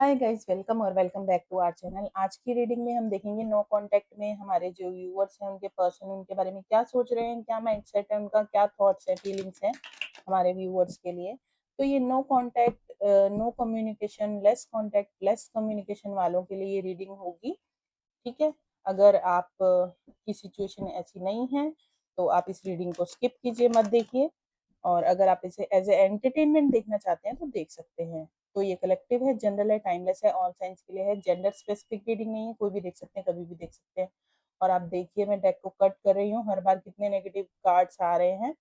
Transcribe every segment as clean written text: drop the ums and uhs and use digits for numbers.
हाय guys, welcome और welcome back to our channel. आज की रीडिंग में हम देखेंगे नो कांटेक्ट में हमारे जो व्यूअर्स हैं उनके पर्सन उनके बारे में क्या सोच रहे हैं, क्या माइंडसेट है उनका, क्या थॉट्स है, फीलिंग्स हैं हमारे व्यूअर्स के लिए। तो ये no contact, no communication, less communication वालों के लिए ये रीडिंग होगी। ठीक है। अगर आप की सिचुएशन ऐसी नहीं है तो आप इस रीडिंग को स्किप कीजिए, मत देखिए। और अगर आप इसे एज ए एंटरटेनमेंट देखना चाहते हैं तो देख सकते हैं। तो ये कलेक्टिव है, जनरल है, टाइमलेस है, ऑल साइंस के लिए है, जेंडर स्पेसिफिक रीडिंग नहीं है, कोई भी देख सकते हैं, कभी भी देख सकते हैं। और आप देखिए, मैं डेक को कट कर रही हूँ, हर बार कितने नेगेटिव कार्ड्स आ रहे हैं।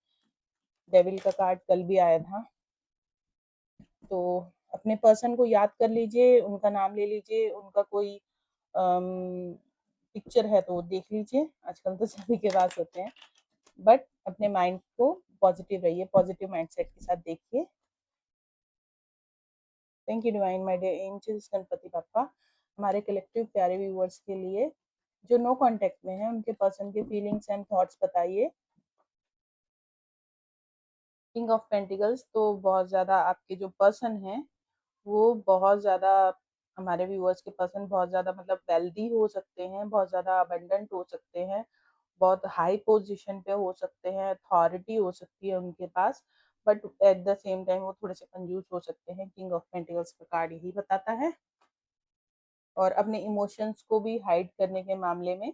डेविल का कार्ड कल भी आया था। तो अपने पर्सन को याद कर लीजिए, उनका नाम ले लीजिए, उनका कोई पिक्चर है तो देख लीजिए, आजकल तो सभी के पास होते हैं। बट अपने माइंड को पॉजिटिव रहिए, पॉजिटिव माइंडसेट के साथ देखिए। Thank you divine, my dear angels, Ganpati पापा, हमारे कलेक्टिव प्यारे व्यूअर्स के लिए जो नो कांटेक्ट में है उनके पर्सन के फीलिंग्स एंड थॉट्स बताइए। किंग ऑफ पेंटिकल्स, तो बहुत ज़्यादा आपके जो पर्सन हैं वो बहुत ज़्यादा, हमारे व्यूअर्स के पर्सन बहुत ज़्यादा मतलब वेल्दी हो सकते हैं, बहुत ज़्यादा अबंडेंट हो सकते हैं, बहुत हाई पोजीशन पे हो सकते हैं, अथॉरिटी हो सकती है उनके पास। But at the same time वो थोड़े से कंजूस हो सकते हैं। किंग ऑफ पेंटिकल्स का कार्ड यही बताता है। और अपने इमोशंस को भी हाइड करने के मामले में,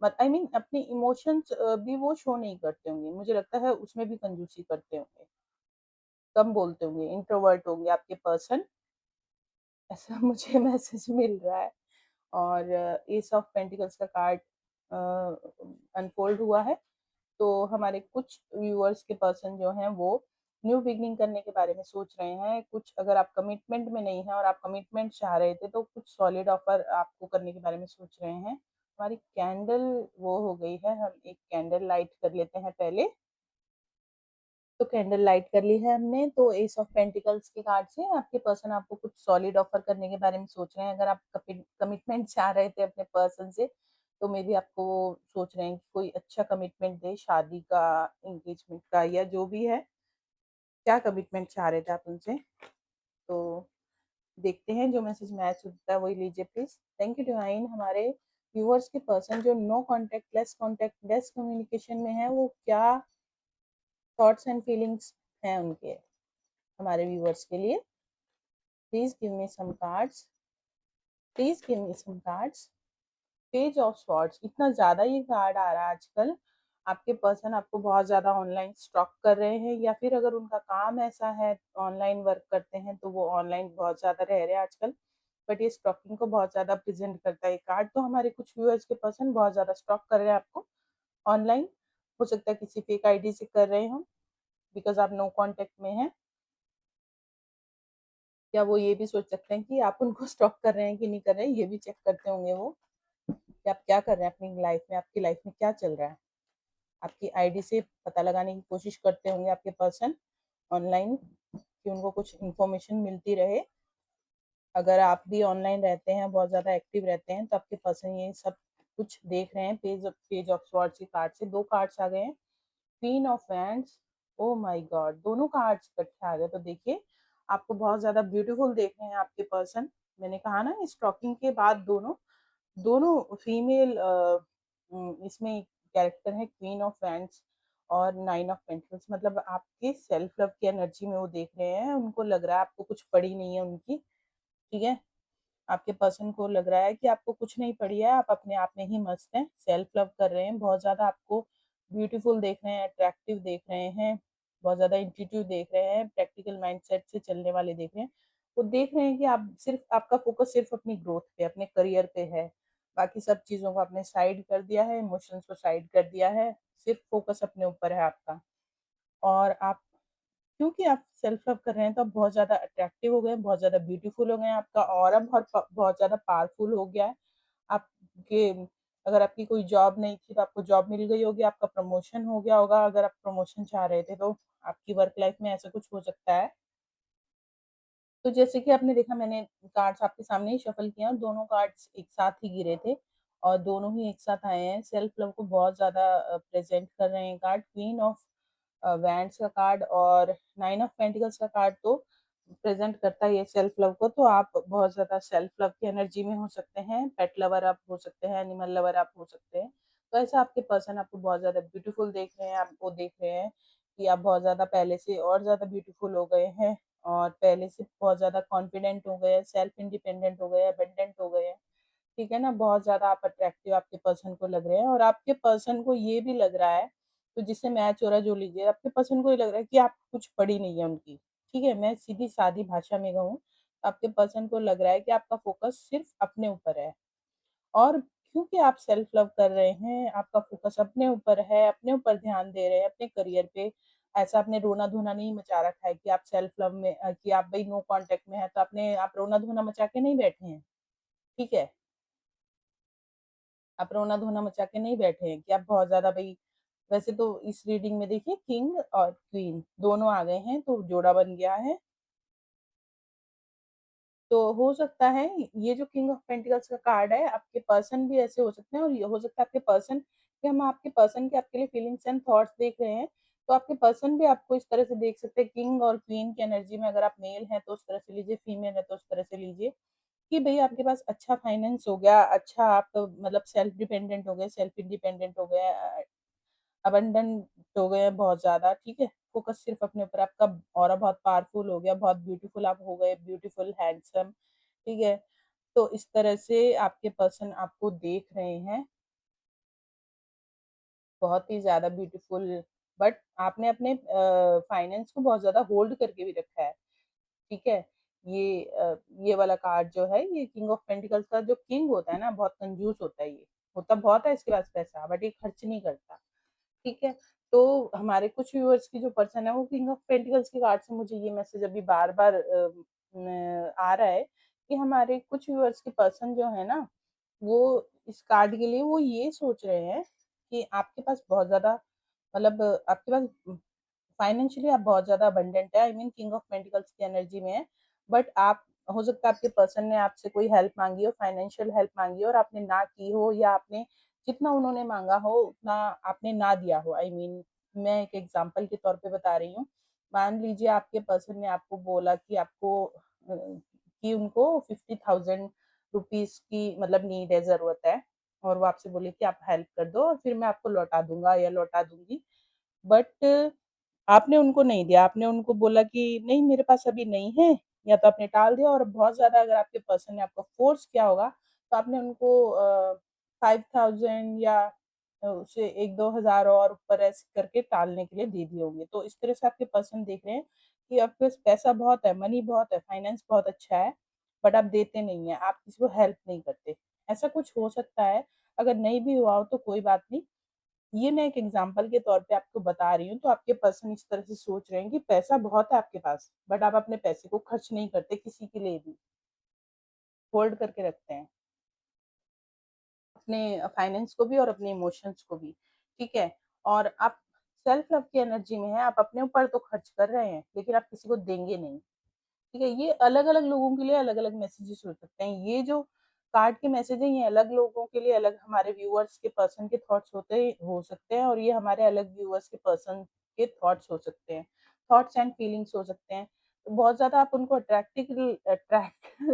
मत आई मीन अपने इमोशंस भी वो शो नहीं करते होंगे, मुझे लगता है उसमें भी कंजूसी करते होंगे, कम बोलते होंगे, इंट्रोवर्ट होंगे आपके पर्सन, ऐसा मुझे मैसेज मिल रहा है। और एस ऑफ पेंटिकल्स का कार्ड अनफोल्ड हुआ है। तो हमारे कुछ व्यूअर्स के पर्सन जो हैं वो न्यू बिगनिंग करने के बारे में सोच रहे हैं। कुछ अगर आप कमिटमेंट में नहीं हैं और आप कमिटमेंट चाह रहे थे तो कुछ सॉलिड ऑफर आपको करने के बारे में सोच रहे हैं। हमारी कैंडल वो हो गई है, हम एक कैंडल लाइट कर लेते हैं पहले। तो कैंडल लाइट कर ली है हमने। तो एस ऑफ पेंटिकल्स के कार्ड से आपके पर्सन आपको कुछ सॉलिड ऑफर करने के बारे में सोच रहे हैं। अगर आप कमिटमेंट चाह रहे थे अपने पर्सन से तो मे बी आपको वो सोच रहे हैं कि कोई अच्छा कमिटमेंट दे, शादी का, एंगेजमेंट का, या जो भी है। क्या कमिटमेंट चाह रहे थे आप उनसे, तो देखते हैं जो मैसेज मैच होता है वही लीजिए प्लीज। थैंक यू डिवाइन, हमारे व्यूअर्स के पर्सन जो नो कॉन्टेक्ट लेस कम्युनिकेशन में है वो क्या थॉट्स एंड फीलिंग्स हैं उनके हमारे व्यूअर्स के लिए। Please give me some cards, please give me some cards. Page of swords, इतना ज़्यादा ये कार्ड आ रहा है आजकल। आपके पर्सन आपको बहुत ज़्यादा ऑनलाइन स्टॉक कर रहे हैं, या फिर अगर उनका काम ऐसा है, ऑनलाइन वर्क करते हैं तो वो ऑनलाइन बहुत ज़्यादा रह रहे हैं आजकल। बट ये स्टॉकिंग को बहुत ज़्यादा प्रेजेंट करता है ये कार्ड। तो हमारे कुछ व्यूअर्स के पर्सन बहुत ज़्यादा स्टॉक कर रहे हैं आपको ऑनलाइन। हो सकता है किसी फेक आईडी से कर रहे हो, बिकॉज आप नो कॉन्टेक्ट में हैं। या वो ये भी सोच सकते हैं कि आप उनको स्टॉक कर रहे हैं कि नहीं कर रहे हैं, ये भी चेक करते होंगे वो कि आप क्या कर रहे हैं अपनी लाइफ में, आपकी लाइफ में क्या चल रहा है। आपकी आईडी से पता लगाने की कोशिश करते होंगे आपके पर्सन ऑनलाइन, कि उनको कुछ इन्फॉर्मेशन मिलती रहे। अगर आप भी ऑनलाइन रहते हैं, बहुत ज़्यादा एक्टिव रहते हैं, तो आपके पर्सन ये सब कुछ देख रहे हैं। पेज ऑफ स्वॉर्ड्स के कार्ड से दो कार्ड्स आ गए हैं, queen of wands. Oh my God, दोनों कार्ड्स इकट्ठे आ गए। तो देखिए, आपको बहुत ज़्यादा ब्यूटीफुल देख रहे हैं आपके पर्सन। मैंने कहा ना, स्टॉकिंग के बाद दोनों दोनों फीमेल इसमें कैरेक्टर है, क्वीन ऑफ वैंड्स और नाइन ऑफ पेंटिकल्स। मतलब आपके सेल्फ लव की एनर्जी में वो देख रहे हैं, उनको लग रहा है आपको कुछ पड़ी नहीं है उनकी। ठीक है, आपके पर्सन को लग रहा है कि आपको कुछ नहीं पड़ी है, आप अपने आप में ही मस्त हैं, सेल्फ लव कर रहे हैं, बहुत ज़्यादा आपको ब्यूटीफुल देख रहे हैं, अट्रैक्टिव देख रहे हैं, बहुत ज़्यादा इंट्यूटिव देख रहे हैं, प्रैक्टिकल माइंडसेट से चलने वाले देख रहे हैं। वो देख रहे हैं कि आप सिर्फ, आपका फोकस सिर्फ अपनी ग्रोथ पे, अपने करियर पे है। बाकी सब चीज़ों को आपने साइड कर दिया है, इमोशंस को साइड कर दिया है, सिर्फ फोकस अपने ऊपर है आपका। और आप, क्योंकि आप सेल्फ लव कर रहे हैं तो आप बहुत ज़्यादा अट्रैक्टिव हो गए, बहुत ज़्यादा ब्यूटीफुल हो गए, आपका ऑरा बहुत ज़्यादा पावरफुल हो गया है। आपके, अगर आपकी कोई जॉब नहीं थी तो आपको जॉब मिल गई होगी, आपका प्रमोशन हो गया होगा। अगर आप प्रमोशन चाह रहे थे तो आपकी वर्क लाइफ में ऐसा कुछ हो सकता है। तो जैसे कि आपने देखा, मैंने कार्ड्स आपके सामने ही शफल किया और दोनों कार्ड्स एक साथ ही गिरे थे और दोनों ही एक साथ आए हैं। सेल्फ लव को बहुत ज़्यादा प्रेजेंट कर रहे हैं कार्ड। क्वीन ऑफ वैंड्स का कार्ड और नाइन ऑफ पेंटिकल्स का कार्ड तो प्रेज़ेंट करता है ये सेल्फ लव को, तो आप बहुत ज़्यादा सेल्फ लव की एनर्जी में हो सकते हैं, पेट लवर आप हो सकते हैं, एनिमल लवर आप हो सकते हैं। तो ऐसा आपके पर्सन आपको बहुत ज़्यादा ब्यूटीफुल देख रहे हैं, आप वो देख रहे हैं कि आप बहुत ज़्यादा पहले से और ज़्यादा ब्यूटीफुल हो गए हैं और पहले से बहुत ज़्यादा कॉन्फिडेंट हो गए हैं, सेल्फ इंडिपेंडेंट हो गए हैं, अबंडेंट हो गए हैं। ठीक है ना? बहुत ज़्यादा आप अट्रैक्टिव आपके पर्सन को लग रहे हैं और आपके पर्सन को ये भी लग रहा है, तो जिससे मैच हो रहा है जो लीजिए, आपके पर्सन को ये लग रहा है कि आप कुछ पड़ी नहीं है उनकी, ठीक है? मैं सीधी-सादी भाषा में कहूँ, आपके पर्सन को लग रहा है कि आपका फ़ोकस सिर्फ़ अपने ऊपर है और क्योंकि आप सेल्फ लव कर रहे हैं, आपका फ़ोकस अपने ऊपर है, अपने ऊपर ध्यान दे रहे हैं, अपने करियर पे, ऐसा आपने रोना-धोना नहीं मचा रखा है कि आप सेल्फ लव में कि आप भई नो कॉन्टैक्ट में हैं, तो आप रोना-धोना मचा के नहीं बैठे हैं, ठीक है? आप रोना-धोना मचा के नहीं बैठे हैं कि आप बहुत ज़्यादा भई वैसे तो इस रीडिंग में देखिए किंग और क्वीन दोनों आ गए हैं, तो जोड़ा बन गया है। तो हो सकता है ये जो किंग ऑफ पेंटिकल्स का कार्ड है, आपके पर्सन भी ऐसे हो सकते हैं और ये हो सकता है आपके पर्सन कि हम आपके पर्सन के आपके लिए फीलिंग्स एंड थॉट्स देख रहे हैं, तो आपके पर्सन भी आपको इस तरह से देख सकते हैं किंग और क्वीन की एनर्जी में अगर आप मेल हैं तो उस तरह से लीजिए, फीमेल है तो उस तरह से लीजिए। कि भई आपके पास अच्छा फाइनेंस हो गया, अच्छा आप मतलब सेल्फ डिपेंडेंट हो गए, सेल्फ इंडिपेंडेंट हो गए अबंडेंट हो गए हैं बहुत ज़्यादा, ठीक है? फ़ोकस सिर्फ़ अपने ऊपर आपका ऑरा बहुत पावरफुल हो गया, बहुत ब्यूटीफुल आप हो गए, ब्यूटीफुल, हैंडसम, ठीक है? तो इस तरह से आपके पर्सन आपको देख रहे हैं, बहुत ही ज़्यादा ब्यूटीफुल बट आपने अपने फाइनेंस को बहुत ज़्यादा होल्ड करके भी रखा है। ठीक है? ये वाला कार्ड जो है ये किंग ऑफ पेंटिकल्स का जो किंग होता है ना बहुत कंजूस होता है ये। होता बहुत है इसके पास पैसा बट ये खर्च नहीं करता। ठीक है? तो हमारे कुछ व्यूअर्स की जो पर्सन है वो किंग ऑफ पेंटिकल्स के कार्ड से मुझे ये मैसेज अभी बार-बार आ रहा है कि हमारे कुछ व्यूअर्स के पर्सन जो है ना, वो इस कार्ड के लिए वो ये सोच रहे हैं कि आपके पास बहुत ज़्यादा मतलब आपके पास फाइनेंशियली आप बहुत ज़्यादा अबंडेंट है, I mean king of pentacles की एनर्जी में है, बट आप हो सकता है आपके पर्सन ने आपसे कोई हेल्प माँगी हो, फाइनेंशियल हेल्प माँगी हो और आपने ना की हो या आपने जितना उन्होंने माँगा हो उतना आपने ना दिया हो। आई मीन मैं एक एग्ज़ाम्पल के तौर पे बता रही हूँ। मान लीजिए आपके पर्सन ने आपको बोला कि कि उनको 50,000 रुपीज़ की मतलब नीड है, ज़रूरत है और वो आपसे बोले कि आप हेल्प कर दो और फिर मैं आपको लौटा दूँगा या लौटा दूँगी। बट आपने उनको नहीं दिया, आपने उनको बोला कि नहीं मेरे पास अभी नहीं है, या तो आपने टाल दिया और बहुत ज़्यादा अगर आपके पर्सन ने आपको फ़ोर्स किया होगा, तो आपने उनको 5000 या उससे 1-2 हज़ार और ऊपर ऐसे करके टालने के लिए दे दिए होंगे। तो इस तरह से आपके पर्सन देख रहे हैं कि आपके पास पैसा बहुत है, मनी बहुत है, फाइनेंस बहुत अच्छा है, बट आप देते नहीं हैं, आप किसी को हेल्प नहीं करते। ऐसा कुछ हो सकता है, अगर नहीं भी हुआ हो तो कोई बात नहीं। ये मैं एक एग्ज़ाम्पल के तौर पे आपको बता रही हूँ, तो आपके पर्सन इस तरह से सोच रहे हैं कि पैसा बहुत है आपके पास, बट आप अपने पैसे को खर्च नहीं करते किसी के लिए भी, होल्ड करके रखते हैं, अपने फाइनेंस को भी और अपने इमोशंस को भी, ठीक है? और आप सेल्फ लव की एनर्जी में हैं, आप अपने ऊपर तो खर्च कर रहे हैं, लेकिन आप किसी को देंगे नहीं। ठीक है? ये अलग-अलग लोगों के लिए अलग-अलग मैसेजेस हो सकते हैं। ये जो कार्ड के मैसेज हैं, ये अलग लोगों के लिए अलग हमारे व्यूअर्स के पर्सन के थॉट्स होते हो सकते हैं और ये हमारे अलग व्यूअर्स के पर्सन के थॉट्स हो सकते हैं। थॉट्स एंड फीलिंग्स हो सकते हैं। तो बहुत ज़्यादा आप उनको अट्रैक्ट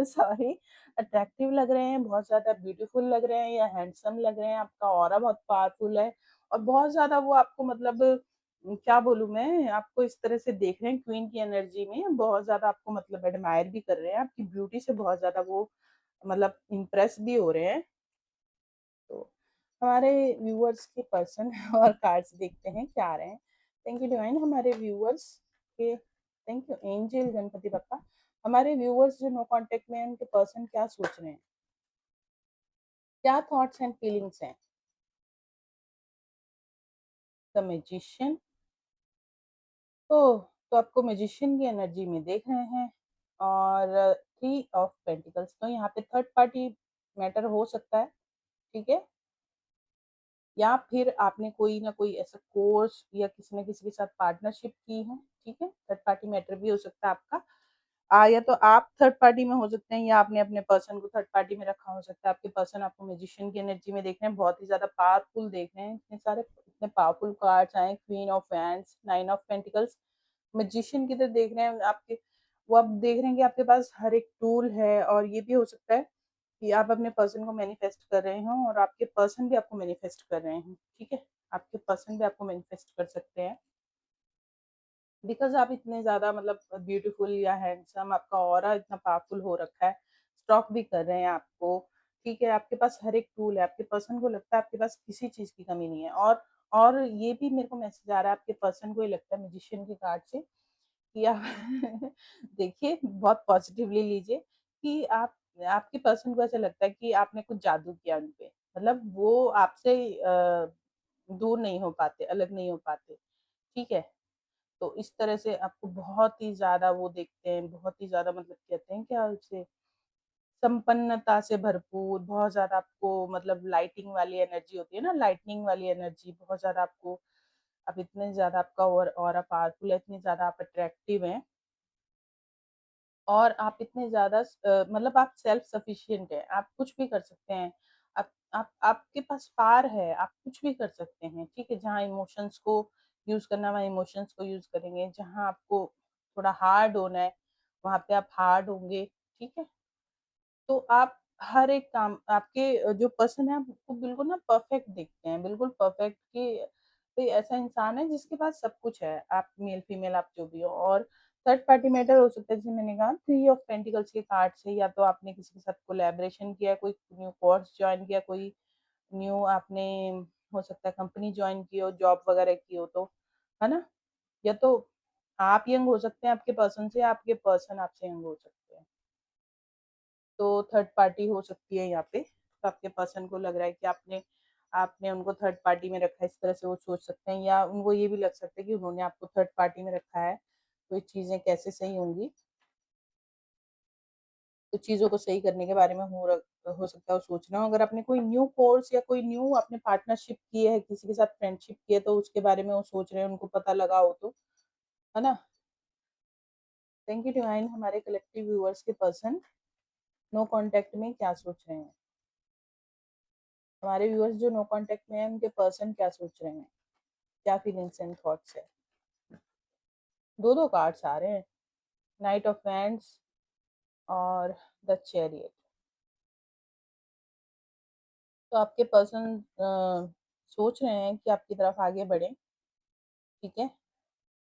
सॉरी अट्रैक्टिव लग रहे हैं, बहुत ज़्यादा ब्यूटीफुल लग रहे हैं या हैंडसम लग रहे हैं, आपका ऑरा बहुत पावरफुल है और बहुत ज़्यादा वो आपको मतलब क्या बोलूँ मैं, आपको इस तरह से देख रहे हैं क्वीन की एनर्जी में, बहुत ज़्यादा आपको मतलब एडमायर भी कर रहे हैं, आपकी ब्यूटी से बहुत ज़्यादा वो मतलब इम्प्रेस भी हो रहे हैं। तो हमारे व्यूअर्स के पर्सन और कार्ड्स देखते हैं क्या आ रहे हैं। थैंक यू डिवाइन हमारे व्यूअर्स के thank you angel Ganpati Bappa. हमारे व्यूअर्स जो नो कॉन्टैक्ट में हैं, उनके पर्सन क्या सोच रहे हैं? क्या थॉट्स एंड फीलिंग्स हैं? द मैजिशियन ओह! तो आपको मैजिशियन की एनर्जी में देख रहे हैं और थ्री ऑफ पेंटिकल्स तो यहाँ पे थर्ड पार्टी मैटर हो सकता है, ठीक है? या फिर आपने कोई ना कोई ऐसा कोर्स या किसी न किसी के साथ पार्टनरशिप की है, ठीक है? थर्ड पार्टी मैटर भी हो सकता है आपका। या तो आप थर्ड पार्टी में हो सकते हैं या आपने अपने पर्सन को थर्ड पार्टी में रखा हो सकता है। आपके पर्सन आपको मैजिशियन की एनर्जी में देख रहे हैं, बहुत ही ज़्यादा पावरफुल देख रहे हैं। इतने पावरफुल कार्ड्स आए, queen of wands, nine of pentacles, magician की तरह देख रहे हैं आपके वो आप देख रहे हैं कि आपके पास हर एक टूल है, और ये भी हो सकता है कि आप अपने पर्सन को मैनिफेस्ट कर रहे हों और आपके पर्सन भी आपको मैनिफेस्ट कर रहे हों, ठीक है? आपके पर्सन भी आपको मैनिफेस्ट कर सकते हैं, बिकॉज़ आप इतने ज़्यादा मतलब ब्यूटीफुल या हैंडसम, आपका ऑरा इतना पावरफुल हो रखा है, स्टॉक भी कर रहे हैं आपको, ठीक है? आपके पास हर एक टूल है, आपके पर्सन को लगता है आपके पास किसी चीज़ की कमी नहीं है, और ये भी मेरे को मैसेज आ रहा है, आपके पर्सन को ये लगता है मैजिशियन के कार्ड से कि आप देखिए, बहुत पॉजिटिवली लीजिए कि आपके पर्सन को ऐसा लगता है कि आपने कुछ जादू किया उन पे। मतलब वो आपसे दूर नहीं हो पाते, अलग नहीं हो पाते, ठीक है? तो इस तरह से आपको बहुत ही ज़्यादा वो देखते हैं, बहुत ही ज़्यादा मतलब कहते हैं क्या उसे, संपन्नता से भरपूर, बहुत ज़्यादा आपको मतलब लाइटिंग वाली एनर्जी होती है ना, लाइटनिंग वाली एनर्जी बहुत ज़्यादा आपको, अब इतने ज़्यादा आपका ऑरा पावरफुल है, इतनी ज़्यादा आप अट्रैक्टिव हैं, और आप इतने ज़्यादा मतलब आप सेल्फ सफिशिएंट हैं, आप कुछ भी कर सकते हैं। आप आपके पास पार है, आप कुछ भी कर सकते हैं, ठीक है? जहाँ इमोशंस को यूज़ करना है, वहाँ इमोशंस को यूज़ करेंगे, जहाँ आपको थोड़ा हार्ड होना है, वहाँ पे आप हार्ड होंगे, ठीक है? तो आप हर एक काम आपके जो पर्सन है आपको बिल्कुल ना परफेक्ट दिखते हैं, बिल्कुल परफेक्ट कि कोई ऐसा इंसान है जिसके पास सब कुछ है, आप मेल फीमेल आप जो भी हो। और थर्ड पार्टी मैटर हो सकता है, जैसे मैंने कहा थ्री ऑफ पेंटिकल्स के कार्ड से, या तो आपने किसी के साथ कोलैबोरेशन किया, कोई न्यू कोर्स ज्वाइन किया, कोई न्यू आपने हो सकता है कंपनी ज्वाइन की हो, जॉब वगैरह की हो, तो है ना? या तो आप यंग हो सकते हैं आपके पर्सन से, या आपके पर्सन आपसे यंग हो सकते हैं। तो थर्ड पार्टी हो सकती है यहाँ पे। तो आपके पर्सन को लग रहा है कि आपने आपने उनको थर्ड पार्टी में रखा है, इस तरह से वो सोच सकते हैं, या उनको ये भी लग सकता है कि उन्होंने आपको थर्ड पार्टी में रखा है, तो ये चीज़ें कैसे सही होंगी। तो चीज़ों को सही करने के बारे में हो सकता है वो सोच रहे हो। अगर आपने कोई न्यू कोर्स या कोई न्यू आपने पार्टनरशिप की है, किसी के साथ फ्रेंडशिप की है, तो उसके बारे में वो सोच रहे हैं, उनको पता लगा हो तो, है ना? थैंक यू डिवाइन, हमारे कलेक्टिव व्यूअर्स के पर्सन नो कॉन्टैक्ट में क्या सोच रहे हैं? हमारे व्यूअर्स जो नो कॉन्टैक्ट में हैं, उनके पर्सन क्या सोच रहे हैं? क्या फीलिंग्स एंड थॉट्स है? 2-2 कार्ड्स आ रहे हैं, नाइट ऑफ वैंड्स और द चैरियट। तो आपके पर्सन सोच रहे हैं कि आपकी तरफ आगे बढ़ें, ठीक है?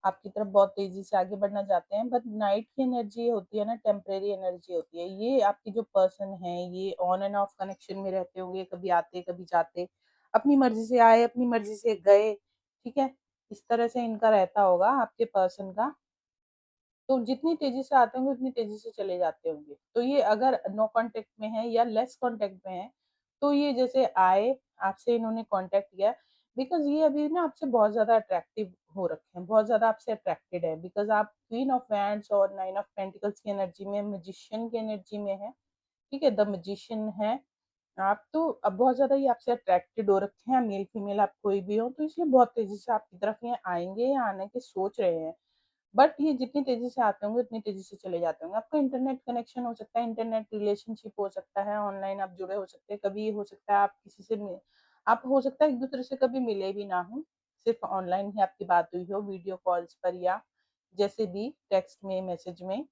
आपकी तरफ बहुत तेज़ी से आगे बढ़ना चाहते हैं, बट नाइट की एनर्जी होती है ना, टेम्परेरी एनर्जी होती है। ये आपके जो पर्सन हैं, ये ऑन एंड ऑफ कनेक्शन में रहते होंगे, कभी आते, कभी जाते, अपनी मर्ज़ी से आए, अपनी मर्ज़ी से गए, ठीक है? इस तरह से इनका रहता होगा आपके पर्सन का। तो जितनी तेज़ी से आते होंगे, उतनी तेज़ी से चले जाते होंगे। तो ये अगर नो कॉन्टैक्ट में है या लेस कॉन्टैक्ट में है, तो ये जैसे आए, आपसे इन्होंने कॉन्टैक्ट किया, बिकॉज़ ये अभी ना आपसे बहुत ज़्यादा अट्रैक्टिव हो रखे हैं, बहुत ज़्यादा आपसे अट्रैक्टेड है, बिकॉज़ आप क्वीन ऑफ वैंड्स और नाइन ऑफ पेंटिकल्स की एनर्जी में, मैजिशियन की एनर्जी में हैं, ठीक है? द मैजिशियन हैं आप, तो अब बहुत ज़्यादा ये आपसे अट्रैक्टेड हो रखे हैं, मेल-फीमेल आप कोई भी हो, तो इसलिए बहुत तेज़ी से आपकी तरफ ये आएँगे या आने की सोच रहे हैं। बट ये जितनी तेज़ी से आते होंगे, उतनी तेज़ी से चले जाते होंगे। आपका इंटरनेट कनेक्शन हो सकता है, इंटरनेट रिलेशनशिप हो सकता है, ऑनलाइन आप जुड़े हो सकते हैं। कभी ये हो सकता है आप किसी से मि आप हो सकता है एक-दूसरे से कभी मिले भी ना हों, सिर्फ़ ऑनलाइन ही आपकी बात हुई हो, वीडियो कॉल्स पर या जैसे भी टेक्स्ट में, मैसेज में।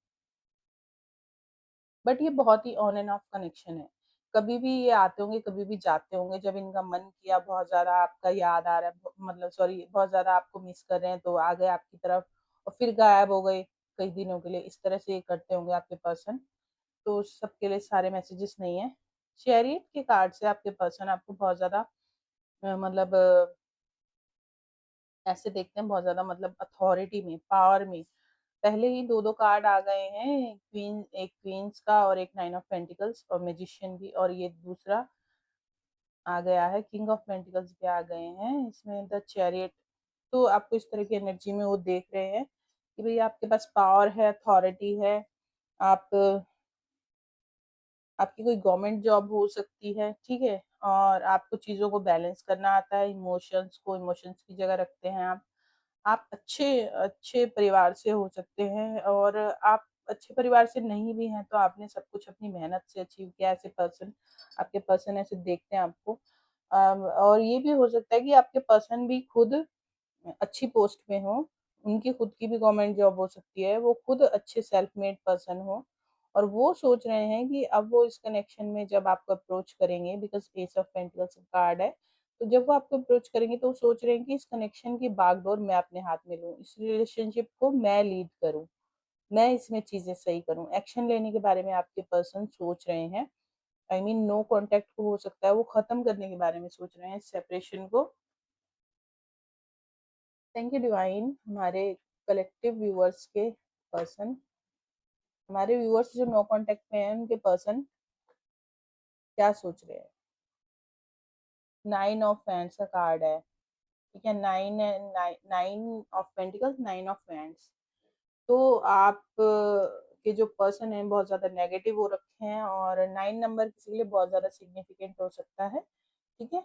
बट ये बहुत ही ऑन एंड ऑफ कनेक्शन है। कभी भी ये आते होंगे, कभी भी जाते होंगे, जब इनका मन किया, बहुत ज़्यादा आपका याद आ रहा है, मतलब सॉरी, बहुत ज़्यादा आपको मिस कर रहे हैं, तो आ गए आपकी तरफ और फिर गायब हो गए कई दिनों के लिए। इस तरह से ये करते होंगे आपके पर्सन। तो सबके लिए सारे मैसेजेस नहीं है। चैरियट के कार्ड से आपके पर्सन आपको बहुत ज़्यादा मतलब ऐसे देखते हैं, बहुत ज़्यादा मतलब अथॉरिटी में, पावर में। पहले ही 2-2 कार्ड आ गए हैं, एक क्वीन्स का और एक नाइन ऑफ पेंटिकल्स और मैजिशियन भी, और ये दूसरा आ गया है, किंग ऑफ पेंटिकल्स भी आ गए हैं, इसमें द चैरियट। तो आपको इस तरह की एनर्जी में वो देख रहे हैं कि भई आपके पास पावर है, अथॉरिटी है, आप आपकी कोई गवर्नमेंट जॉब हो सकती है, ठीक है? और आपको चीज़ों को बैलेंस करना आता है, इमोशंस को इमोशंस की जगह रखते हैं आप। आप अच्छे अच्छे परिवार से हो सकते हैं, और आप अच्छे परिवार से नहीं भी हैं, तो आपने सब कुछ अपनी मेहनत से अचीव किया है, ऐसे पर्सन आपके पर्सन ऐसे देखते हैं आपको। और ये भी हो सकता है कि आपके पर्सन भी खुद अच्छी पोस्ट पे हों, उनकी खुद की भी गवर्नमेंट जॉब हो सकती है, वो खुद अच्छे सेल्फ मेड पर्सन हो और वो सोच रहे हैं कि अब वो इस कनेक्शन में जब आपको अप्रोच करेंगे, बिकॉज एस ऑफ पेंटिकल्स का कार्ड है, तो जब वो आपको अप्रोच करेंगे तो वो सोच रहे हैं कि इस कनेक्शन की बागडोर मैं अपने हाथ में लूँ, इस रिलेशनशिप को मैं लीड करूँ, मैं इसमें चीजें सही करूँ, एक्शन लेने के बारे में आपके पर्सन सोच रहे हैं। आई मीन नो कॉन्टेक्ट को हो सकता है वो खत्म करने के बारे में सोच रहे हैं, सेपरेशन को। Thank you divine. हमारे कलेक्टिव व्यूअर्स के पर्सन, हमारे व्यूअर्स जो नो कांटेक्ट में हैं उनके पर्सन क्या सोच रहे हैं। नाइन ऑफ वैंड्स का कार्ड है, ठीक है, nine nine of pentacles, nine of wands. तो आप के जो पर्सन है बहुत ज्यादा नेगेटिव हो रखे हैं और नाइन नंबर किसी के लिए बहुत ज्यादा सिग्निफिकेंट हो सकता है, ठीक है।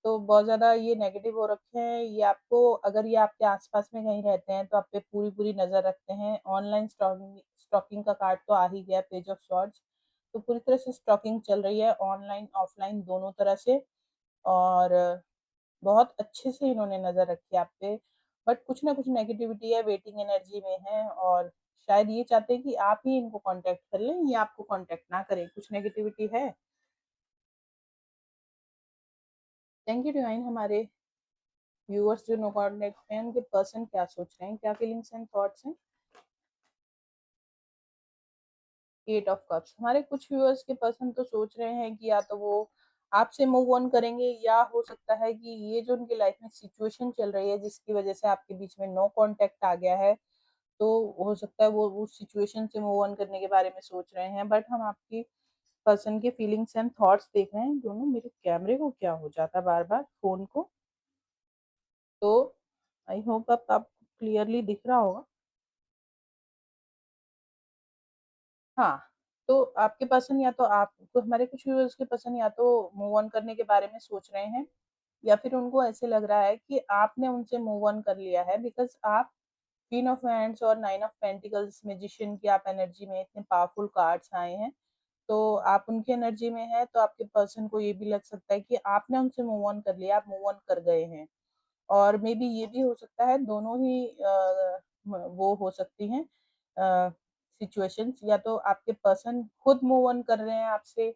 तो बहुत ज़्यादा ये नेगेटिव हो रखे हैं, ये आपको, अगर ये आपके आसपास में कहीं रहते हैं तो आप पे पूरी पूरी नज़र रखते हैं। ऑनलाइन स्टॉकिंग का कार्ड तो आ ही गया, पेज ऑफ सॉर्ड्स, तो पूरी तरह से स्टॉकिंग चल रही है ऑनलाइन ऑफलाइन दोनों तरह से, और बहुत अच्छे से इन्होंने नज़र रखी है आप पे। बट कुछ ना कुछ नेगेटिविटी है, वेटिंग एनर्जी में है, और शायद ये चाहते हैं कि आप ही इनको कांटेक्ट कर लें, ये आपको कांटेक्ट ना करें, कुछ नेगेटिविटी है। Thank you divine. हमारे व्यूअर्स जो नो कॉन्टेक्ट में हैं उनके पर्सन क्या सोच रहे हैं, क्या फीलिंग्स एंड थॉट्स हैं। Eight of cups. हमारे कुछ व्यूअर्स के पर्सन तो सोच रहे हैं कि या तो वो आपसे मूव ऑन करेंगे, या हो सकता है कि ये जो उनकी लाइफ में सिचुएशन चल रही है जिसकी वजह से आपके बीच में नो कांटेक्ट आ गया है, तो हो सकता है वो उस सिचुएशन से मूव ऑन करने के बारे में सोच रहे हैं। बट हम आपकी पर्सन के फीलिंग्स एंड थॉट्स देख रहे हैं। दोनों, मेरे कैमरे को क्या हो जाता है बार बार फोन को, तो आई होप अब आपको क्लियरली दिख रहा होगा। हाँ, तो आपके पर्सन या तो आप, तो हमारे कुछ व्यूअर्स के पर्सन या तो मूव ऑन करने के बारे में सोच रहे हैं, या फिर उनको ऐसे लग रहा है कि आपने उनसे मूव ऑन कर लिया है, बिकॉज आप क्वीन ऑफ हैंड्स और नाइन ऑफ पेंटिकल्स, मैजिशियन की आप एनर्जी में इतने पावरफुल कार्ड्स आए हैं, तो आप उनकी एनर्जी में है, तो आपके पर्सन को ये भी लग सकता है कि आपने उनसे मूव ऑन कर लिया, आप मूव ऑन कर गए हैं। और मे बी ये भी हो सकता है, दोनों ही वो हो सकती हैं सिचुएशंस, या तो आपके पर्सन खुद मूव ऑन कर रहे हैं आपसे,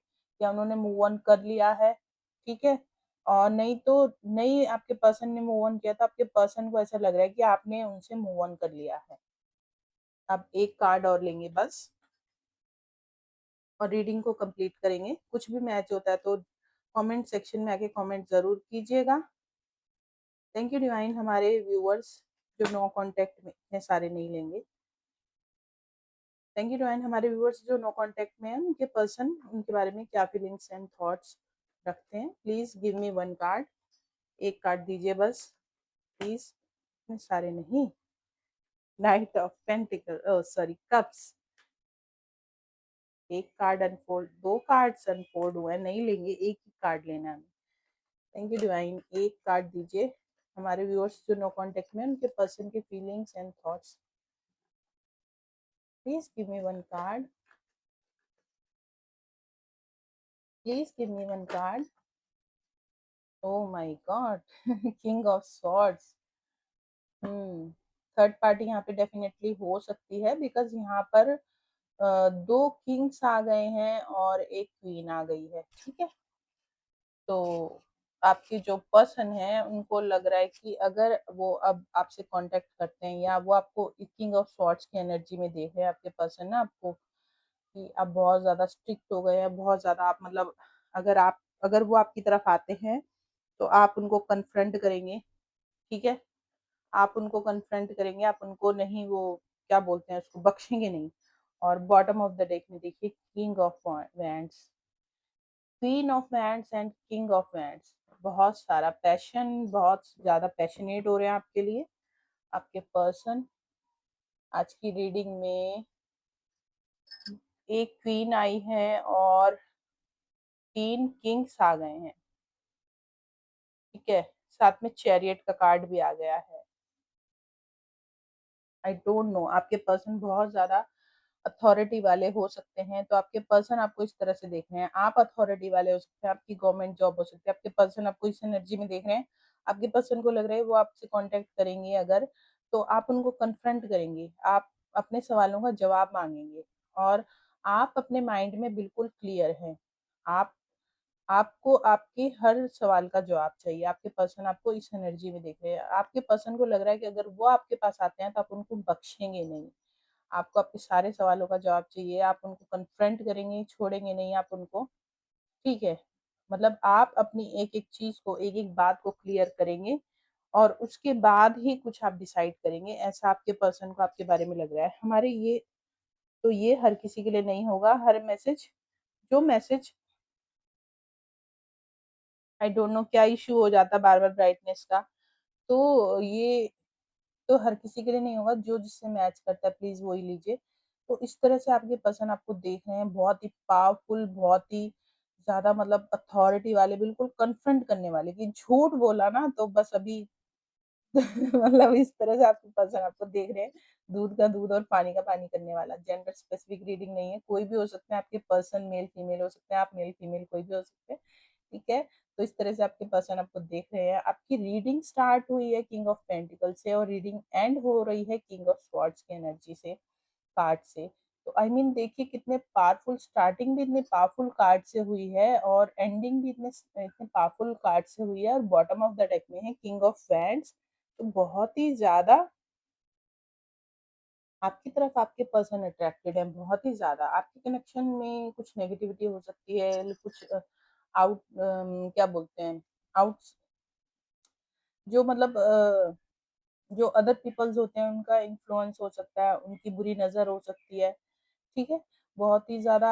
या उन्होंने मूव ऑन कर लिया है, ठीक है। और नहीं तो नहीं, आपके पर्सन ने मूव ऑन किया तो आपके पर्सन को ऐसा लग रहा है कि आपने उनसे मूव ऑन कर लिया है। अब एक कार्ड और लेंगे बस, और रीडिंग को कंप्लीट करेंगे। कुछ भी मैच होता है तो कमेंट सेक्शन में आके कमेंट जरूर कीजिएगा। Thank you divine. हमारे व्यूअर्स जो नो कांटेक्ट में है, सारे नहीं लेंगे। Thank you divine. हमारे व्यूअर्स जो नो कांटेक्ट में हैं उनके पर्सन, उनके बारे में क्या फीलिंग्स एंड थॉट्स रखते हैं। Please give me one card, एक कार्ड दीजिए बस प्लीज, इतने सारे नहीं। Night of pentacle, sorry, cups. एक कार्ड अनफोल्ड, दो कार्ड्स अनफोल्ड हुए, नहीं लेंगे, एक ही कार्ड लेना है। Thank you divine. एक कार्ड दीजिए हमारे व्यूअर्स जो नो कांटेक्ट में उनके पर्सन के feelings and thoughts. Please give me one card, please give me one card. Oh my God, king of swords. Third party यहाँ पे डेफिनेटली हो सकती है, बिकॉज यहाँ पर दो किंग्स आ गए हैं और एक क्वीन आ गई है, ठीक है। तो आपके जो पर्सन है उनको लग रहा है कि अगर वो अब आपसे कांटेक्ट करते हैं, या वो आपको किंग ऑफ स्वॉर्ड्स की एनर्जी में देख रहे हैं, आपके पर्सन ना आपको, कि आप बहुत ज्यादा स्ट्रिक्ट हो गए हैं, बहुत ज्यादा आप, मतलब अगर वो आपकी तरफ आते हैं तो आप उनको कन्फ्रंट करेंगे, ठीक है। आप उनको कन्फ्रंट करेंगे, आप उनको नहीं, वो क्या बोलते हैं उसको, बख्शेंगे नहीं। और बॉटम ऑफ द डेक में देखिए king of wands, queen of wands and king of wands. बहुत सारा पैशन, बहुत ज्यादा पैशनेट हो रहे हैं आपके लिए आपके पर्सन। आज की रीडिंग में एक क्वीन आई है और तीन किंग्स आ गए हैं, ठीक है। साथ में चैरियट का कार्ड भी आ गया है। आई डोंट नो, आपके पर्सन बहुत ज्यादा अथॉरिटी वाले हो सकते हैं, तो आपके पर्सन आपको इस तरह से देख रहे हैं, आप अथॉरिटी वाले हो सकते हैं, आपकी गवर्नमेंट जॉब हो सकती है, आपके पर्सन आपको इस एनर्जी में देख रहे हैं। आपके पर्सन को लग रहा है वो आपसे कांटेक्ट करेंगे अगर, तो आप उनको कन्फ्रंट करेंगे, आप अपने सवालों का जवाब माँगेंगे और आप अपने माइंड में बिल्कुल क्लियर हैं। आप आपको आपके हर सवाल का जवाब चाहिए, आपके पर्सन आपको इस एनर्जी में देख रहे हैं। आपके पर्सन को लग रहा है कि अगर वो आपके पास आते हैं तो आप उनको बख्शेंगे नहीं। आपको आपके सारे सवालों का जवाब चाहिए, आप उनको कन्फ्रंट करेंगे, छोड़ेंगे नहीं आप उनको, ठीक है? मतलब आप अपनी एक-एक चीज़ को, एक-एक बात को क्लियर करेंगे और उसके बाद ही कुछ आप डिसाइड करेंगे, ऐसा आपके पर्सन को आपके बारे में लग रहा है। हमारे ये हर किसी के लिए नहीं होगा, हर मैसेज जो मैसेज आई डोंट नो क्या इश्यू हो जाता है बार-बार ब्राइटनेस का, तो ये तो हर किसी के लिए नहीं होगा, जो जिससे मैच करता है प्लीज़ वही लीजिए। तो इस तरह से आपके पर्सन आपको देख रहे हैं, बहुत ही पावरफुल, बहुत ही ज़्यादा मतलब अथॉरिटी वाले, बिल्कुल कन्फ्रंट करने वाले कि झूठ बोला ना तो बस अभी मतलब इस तरह से आपके पर्सन आपको देख रहे हैं, दूध का दूध और पानी का पानी करने वाला। जेंडर स्पेसिफिक रीडिंग नहीं है, कोई भी हो सकता है आपके पर्सन, मेल फीमेल हो सकते हैं, आप मेल फीमेल कोई भी हो सकते हैं, ठीक है? तो इस तरह से आपके पर्सन आपको देख रहे हैं। आपकी रीडिंग स्टार्ट हुई है किंग ऑफ पेंटिकल से और रीडिंग एंड हो रही है किंग ऑफ स्वॉर्ड्स की एनर्जी से, कार्ड से। तो आई मीन देखिए कितने पावरफुल, स्टार्टिंग भी इतने पावरफुल कार्ड से हुई है और एंडिंग भी इतने पावरफुल कार्ड से हुई है और बॉटम ऑफ द डेक में है किंग ऑफ वैंड्स। तो बहुत ही ज़्यादा आपकी तरफ आपके पर्सन अट्रैक्टेड है, बहुत ही ज़्यादा। आपके कनेक्शन में कुछ नेगेटिविटी हो सकती है, कुछ क्या बोलते हैं, आउट्स जो मतलब जो अदर पीपल्स होते हैं उनका इन्फ्लुएंस हो सकता है, उनकी बुरी नज़र हो सकती है, ठीक है? बहुत ही ज़्यादा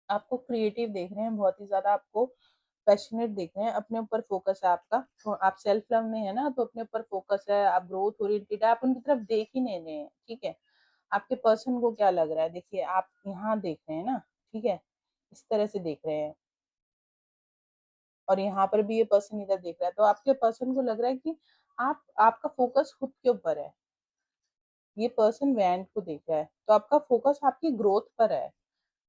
आपको क्रिएटिव देख रहे हैं, बहुत ही ज़्यादा आपको पैशनेट देख रहे हैं, अपने ऊपर फ़ोकस है आपका। तो आप सेल्फ लव में है ना, तो अपने ऊपर फ़ोकस है, आप ग्रोथ ओरिएंटेड है, आप उनकी तरफ देख ही नहीं रहे हैं, ठीक है? आपके पर्सन को क्या लग रहा है, देखिए आप यहाँ देख रहे हैं ना, ठीक है? इस तरह से देख रहे हैं और यहाँ पर भी ये पर्सन इधर देख रहा है, तो आपके पर्सन को लग रहा है कि आप आपका फ़ोकस खुद के ऊपर है। ये पर्सन वैन को देख रहा है, तो आपका फ़ोकस आपकी ग्रोथ पर है।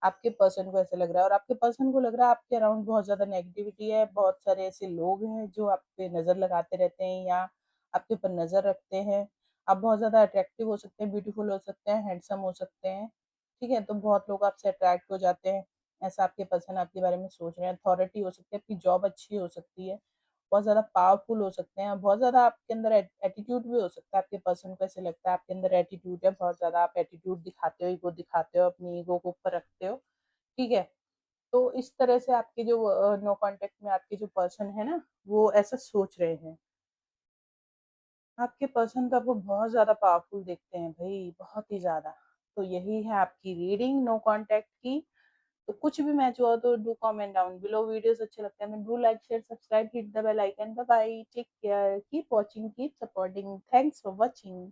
आपके पर्सन को ऐसा लग रहा है और आपके पर्सन को लग रहा है आपके अराउंड बहुत ज़्यादा नेगेटिविटी है, बहुत सारे ऐसे लोग हैं जो आप पे नज़र लगाते रहते हैं या आपके ऊपर नज़र रखते हैं। आप बहुत ज़्यादा अट्रैक्टिव हो सकते हैं, ब्यूटीफुल हो सकते हैं, हैंडसम हो सकते हैं, ठीक है? तो बहुत लोग आपसे अट्रैक्ट हो जाते हैं, ऐसा आपके पर्सन आपके बारे में सोच रहे हैं। अथॉरिटी हो सकती है, आपकी जॉब अच्छी हो सकती है, बहुत ज़्यादा पावरफुल हो सकते हैं, बहुत ज़्यादा आपके अंदर एटीट्यूड भी हो सकता है। आपके पर्सन को ऐसे लगता है आपके अंदर एटीट्यूड है, बहुत ज़्यादा आप एटीट्यूड दिखाते हो, ईगो दिखाते हो, अपनी ईगो को ऊपर रखते हो, ठीक है? तो इस तरह से आपके जो नो कॉन्टैक्ट में आपके जो पर्सन है ना, वो ऐसा सोच रहे हैं। आपके पर्सन तो आपको बहुत ज़्यादा पावरफुल दिखते हैं भई, बहुत ही ज़्यादा। तो यही है आपकी रीडिंग नो कॉन्टैक्ट की। तो कुछ भी मैच हुआ तो do comment down below. Videos अच्छे लगते हैं तो do like, share, subscribe, hit the bell icon. Bye bye, take care, keep watching, keep supporting. Thanks for watching.